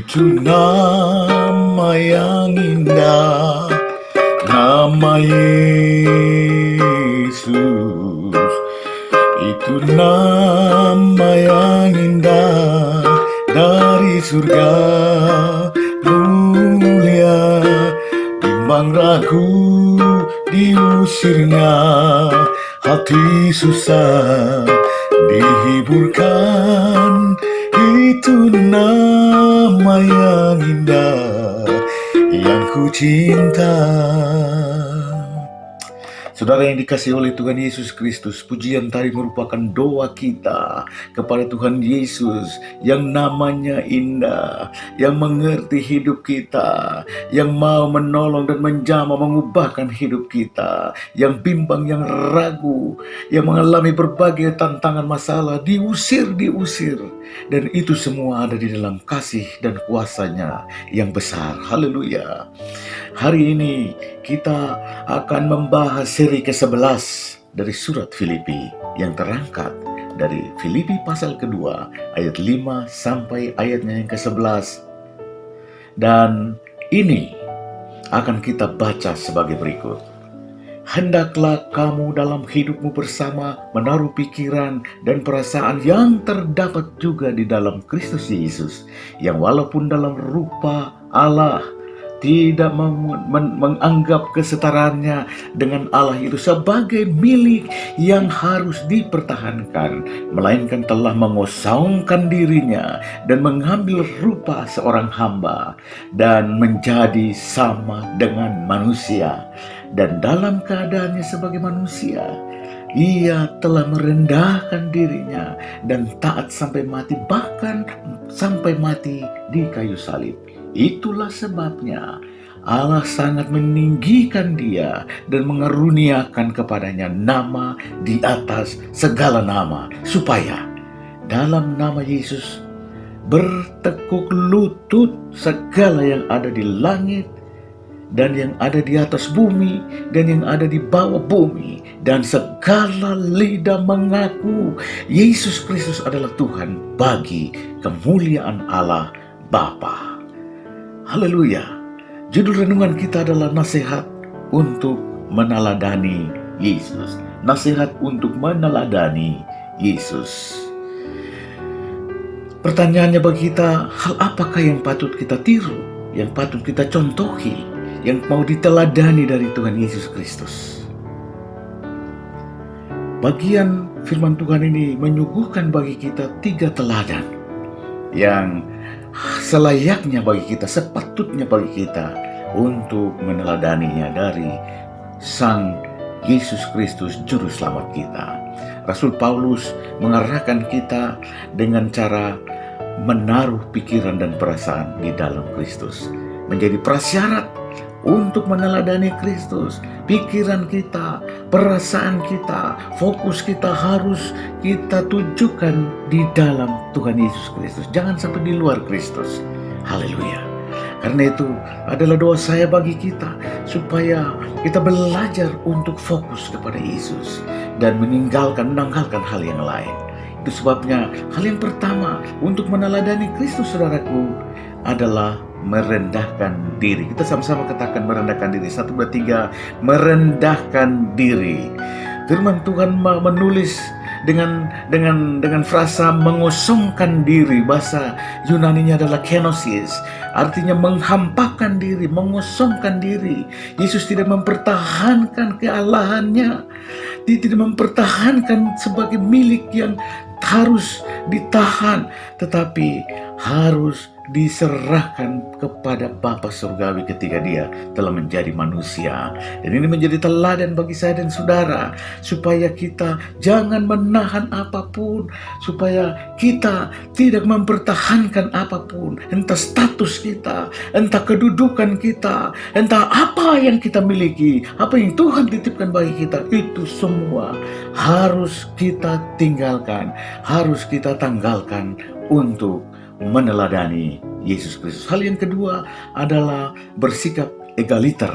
Itu nama yang indah, nama Yesus. Itu nama yang indah dari surga, mulia timbang ragu diusirnya hati susah dihiburkan. Itu nama yang indah yang ku cinta. Saudara yang dikasihi oleh Tuhan Yesus Kristus, pujian tadi merupakan doa kita kepada Tuhan Yesus yang namanya indah, yang mengerti hidup kita, yang mau menolong dan menjamah mengubahkan hidup kita, yang bimbang, yang ragu, yang mengalami berbagai tantangan masalah, diusir, dan itu semua ada di dalam kasih dan kuasa-Nya yang besar. Haleluya. Hari ini kita akan membahas seri ke-11 dari surat Filipi yang terangkat dari Filipi pasal kedua ayat 5 sampai ayatnya yang ke-11. Dan ini akan kita baca sebagai berikut. Hendaklah kamu dalam hidupmu bersama menaruh pikiran dan perasaan yang terdapat juga di dalam Kristus Yesus, yang walaupun dalam rupa Allah tidak menganggap kesetaraannya dengan Allah itu sebagai milik yang harus dipertahankan, melainkan telah mengosongkan dirinya dan mengambil rupa seorang hamba dan menjadi sama dengan manusia. Dan dalam keadaannya sebagai manusia, Ia telah merendahkan dirinya dan taat sampai mati, bahkan sampai mati di kayu salib. Itulah sebabnya Allah sangat meninggikan Dia dan mengaruniakan kepadanya nama di atas segala nama, supaya dalam nama Yesus bertekuk lutut segala yang ada di langit dan yang ada di atas bumi dan yang ada di bawah bumi, dan segala lidah mengaku Yesus Kristus adalah Tuhan bagi kemuliaan Allah Bapa. Haleluya. Judul renungan kita adalah nasihat untuk meneladani Yesus. Nasihat untuk meneladani Yesus. Pertanyaannya bagi kita, hal apakah yang patut kita tiru, yang patut kita contohi, yang mau diteladani dari Tuhan Yesus Kristus? Bagian firman Tuhan ini menyuguhkan bagi kita 3 teladan yang selayaknya bagi kita, sepatutnya bagi kita untuk meneladaninya dari Sang Yesus Kristus Juru Selamat kita. Rasul Paulus mengarahkan kita dengan cara menaruh pikiran dan perasaan di dalam Kristus, menjadi prasyarat untuk meneladani Kristus. Pikiran kita, perasaan kita, fokus kita harus kita tujukan di dalam Tuhan Yesus Kristus. Jangan sampai di luar Kristus. Haleluya. Karena itu adalah doa saya bagi kita, supaya kita belajar untuk fokus kepada Yesus dan menanggalkan hal yang lain. Itu sebabnya hal yang pertama untuk meneladani Kristus, saudaraku, adalah merendahkan diri. Kita sama-sama katakan merendahkan diri. 1, 2, 3. Merendahkan diri. Firman Tuhan menulis dengan frasa mengosongkan diri. Bahasa Yunaninya adalah kenosis, artinya menghampakan diri, mengosongkan diri. Yesus tidak mempertahankan kealahannya, Dia tidak mempertahankan sebagai milik yang harus ditahan, tetapi harus diserahkan kepada Bapa Surgawi ketika Dia telah menjadi manusia. Dan ini menjadi teladan bagi saya dan saudara, supaya kita jangan menahan apapun, supaya kita tidak mempertahankan apapun, entah status kita, entah kedudukan kita, entah apa yang kita miliki, apa yang Tuhan titipkan bagi kita, itu semua harus kita tinggalkan, harus kita tanggalkan untuk meneladani Yesus Kristus. Hal yang kedua adalah bersikap egaliter,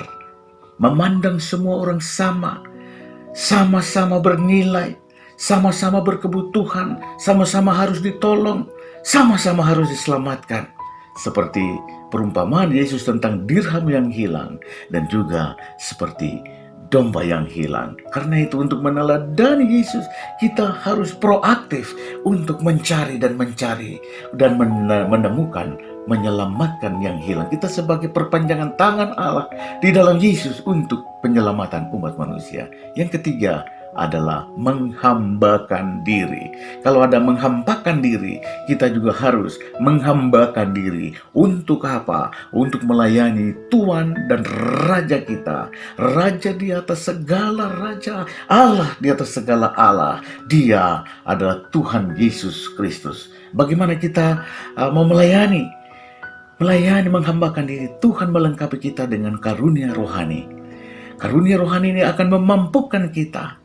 memandang semua orang sama, sama-sama bernilai, sama-sama berkebutuhan, sama-sama harus ditolong, sama-sama harus diselamatkan. seperti perumpamaan Yesus tentang dirham yang hilang, dan juga seperti domba yang hilang. Karena itu, untuk meneladani Yesus, kita harus proaktif untuk mencari dan menemukan, menyelamatkan yang hilang. Kita sebagai perpanjangan tangan Allah di dalam Yesus untuk penyelamatan umat manusia. Yang ketiga adalah menghambakan diri. Kalau ada menghambakan diri, kita juga harus menghambakan diri. Untuk apa? Untuk melayani Tuhan dan Raja kita. Raja di atas segala raja, Allah di atas segala Allah. Dia adalah Tuhan Yesus Kristus. Bagaimana kita mau melayani? Melayani, menghambakan diri. Tuhan melengkapi kita dengan karunia rohani. Karunia rohani ini akan memampukan kita.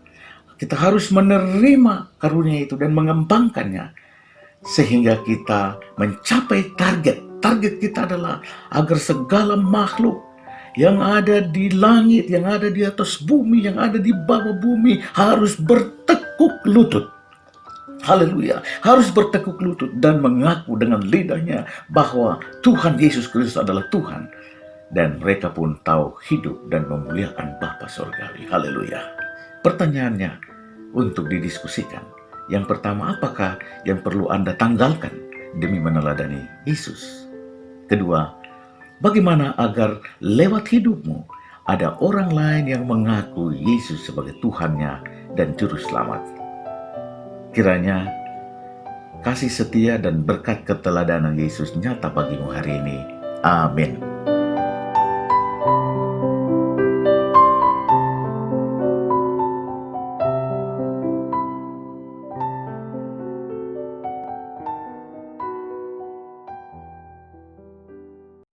Kita harus menerima karunia itu dan mengembangkannya, sehingga kita mencapai target. Target kita adalah agar segala makhluk yang ada di langit, yang ada di atas bumi, yang ada di bawah bumi harus bertekuk lutut. Haleluya, harus bertekuk lutut dan mengaku dengan lidahnya bahwa Tuhan Yesus Kristus adalah Tuhan. Dan mereka pun tahu, hidup dan memuliakan Bapa Surgawi. Haleluya. Pertanyaannya untuk didiskusikan. Yang pertama, apakah yang perlu Anda tanggalkan demi meneladani Yesus? Kedua, bagaimana agar lewat hidupmu ada orang lain yang mengaku Yesus sebagai Tuhannya dan Juru Selamat? Kiranya kasih setia dan berkat keteladanan Yesus nyata bagimu hari ini. Amin.